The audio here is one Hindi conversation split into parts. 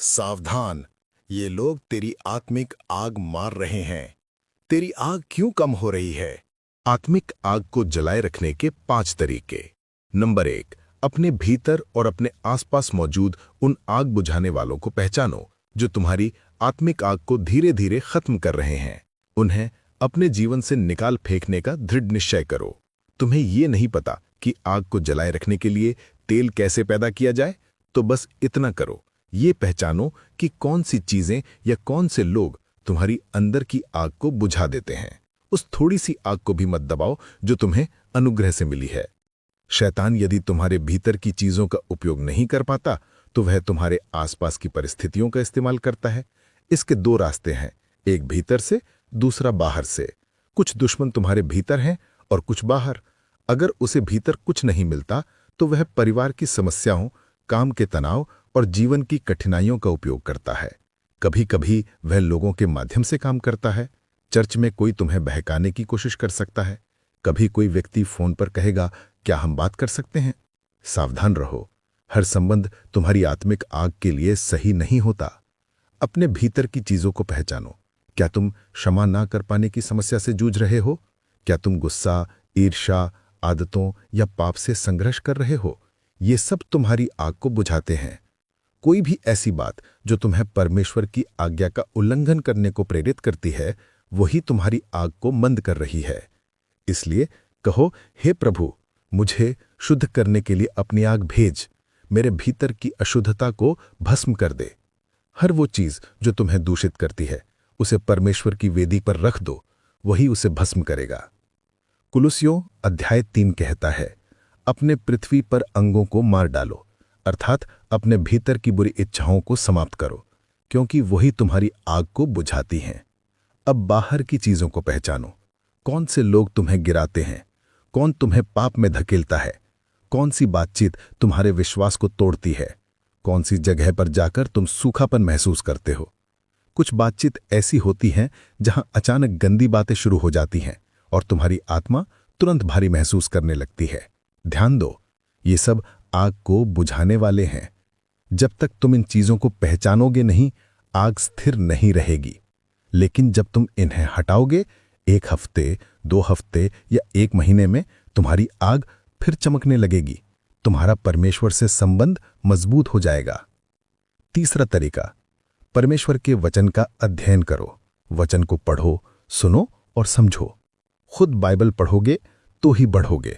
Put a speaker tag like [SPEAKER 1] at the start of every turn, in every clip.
[SPEAKER 1] सावधान, ये लोग तेरी आत्मिक आग मार रहे हैं। तेरी आग क्यों कम हो रही है? आत्मिक आग को जलाए रखने के 5 तरीके। नंबर 1, अपने भीतर और अपने आसपास मौजूद उन आग बुझाने वालों को पहचानो जो तुम्हारी आत्मिक आग को धीरे धीरे खत्म कर रहे हैं। उन्हें अपने जीवन से निकाल फेंकने का दृढ़ निश्चय करो। तुम्हें ये नहीं पता कि आग को जलाए रखने के लिए तेल कैसे पैदा किया जाए, तो बस इतना करो, ये पहचानो कि कौन सी चीजें या कौन से लोग तुम्हारी अंदर की आग को बुझा देते हैं। उस थोड़ी सी आग को भी मत दबाओ जो तुम्हें अनुग्रह से मिली है। शैतान यदि तुम्हारे भीतर की चीजों का उपयोग नहीं कर पाता तो वह तुम्हारे आसपास की परिस्थितियों का इस्तेमाल करता है। इसके 2 रास्ते हैं, एक भीतर से, दूसरा बाहर से। कुछ दुश्मन तुम्हारे भीतर हैं और कुछ बाहर। अगर उसे भीतर कुछ नहीं मिलता तो वह परिवार की समस्याओं, काम के तनाव और जीवन की कठिनाइयों का उपयोग करता है। कभी कभी वह लोगों के माध्यम से काम करता है। चर्च में कोई तुम्हें बहकाने की कोशिश कर सकता है। कभी कोई व्यक्ति फोन पर कहेगा, क्या हम बात कर सकते हैं? सावधान रहो, हर संबंध तुम्हारी आत्मिक आग के लिए सही नहीं होता। अपने भीतर की चीजों को पहचानो। क्या तुम क्षमा ना कर पाने की समस्या से जूझ रहे हो? क्या तुम गुस्सा, ईर्ष्या, आदतों या पाप से संघर्ष कर रहे हो? ये सब तुम्हारी आग को बुझाते हैं। कोई भी ऐसी बात जो तुम्हें परमेश्वर की आज्ञा का उल्लंघन करने को प्रेरित करती है, वही तुम्हारी आग को मंद कर रही है। इसलिए कहो, हे प्रभु, मुझे शुद्ध करने के लिए अपनी आग भेज, मेरे भीतर की अशुद्धता को भस्म कर दे। हर वो चीज जो तुम्हें दूषित करती है, उसे परमेश्वर की वेदी पर रख दो, वही उसे भस्म करेगा। कुलुस्सियों अध्याय 3 कहता है, अपने पृथ्वी पर अंगों को मार डालो, अर्थात अपने भीतर की बुरी इच्छाओं को समाप्त करो, क्योंकि वही तुम्हारी आग को बुझाती हैं। अब बाहर की चीजों को पहचानो। कौन से लोग तुम्हें गिराते हैं? कौन तुम्हें पाप में धकेलता है? कौन सी बातचीत तुम्हारे विश्वास को तोड़ती है? कौन सी जगह पर जाकर तुम सूखापन महसूस करते हो? कुछ बातचीत ऐसी होती हैं जहां अचानक गंदी बातें शुरू हो जाती हैं और तुम्हारी आत्मा तुरंत भारी महसूस करने लगती है। ध्यान दो, ये सब आग को बुझाने वाले हैं। जब तक तुम इन चीजों को पहचानोगे नहीं, आग स्थिर नहीं रहेगी। लेकिन जब तुम इन्हें हटाओगे, 1 हफ्ते, 2 हफ्ते या 1 महीने में तुम्हारी आग फिर चमकने लगेगी। तुम्हारा परमेश्वर से संबंध मजबूत हो जाएगा। तीसरा तरीका, परमेश्वर के वचन का अध्ययन करो। वचन को पढ़ो, सुनो और समझो। खुद बाइबल पढ़ोगे तो ही बढ़ोगे।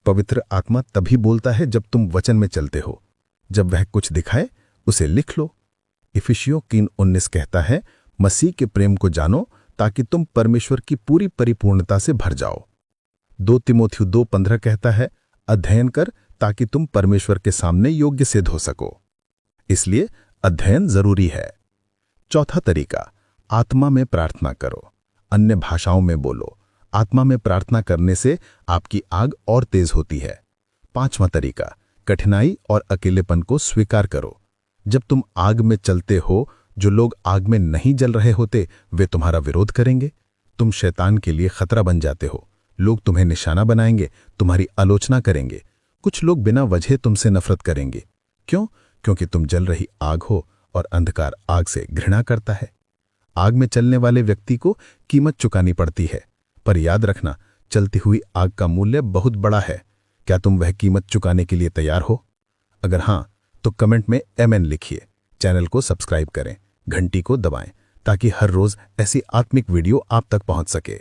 [SPEAKER 1] पवित्र आत्मा तभी बोलता है जब तुम वचन में चलते हो। जब वह कुछ दिखाए, उसे लिख लो। इफिसियों 3:19 कहता है, मसीह के प्रेम को जानो ताकि तुम परमेश्वर की पूरी परिपूर्णता से भर जाओ। 2 तिमोथी 2:15 कहता है, अध्ययन कर ताकि तुम परमेश्वर के सामने योग्य सिद्ध हो सको। इसलिए अध्ययन जरूरी है। चौथा तरीका, आत्मा में प्रार्थना करो, अन्य भाषाओं में बोलो। आत्मा में प्रार्थना करने से आपकी आग और तेज होती है। 5वां तरीका, कठिनाई और अकेलेपन को स्वीकार करो। जब तुम आग में चलते हो, जो लोग आग में नहीं जल रहे होते वे तुम्हारा विरोध करेंगे। तुम शैतान के लिए खतरा बन जाते हो। लोग तुम्हें निशाना बनाएंगे, तुम्हारी आलोचना करेंगे। कुछ लोग बिना वजह तुमसे नफरत करेंगे। क्यों? क्योंकि तुम जल रही आग हो और अंधकार आग से घृणा करता है। आग में चलने वाले व्यक्ति को कीमत चुकानी पड़ती है, पर याद रखना, चलती हुई आग का मूल्य बहुत बड़ा है। क्या तुम वह कीमत चुकाने के लिए तैयार हो? अगर हां, तो कमेंट में एमेन लिखिए। चैनल को सब्सक्राइब करें, घंटी को दबाएं ताकि हर रोज ऐसी आत्मिक वीडियो आप तक पहुंच सके।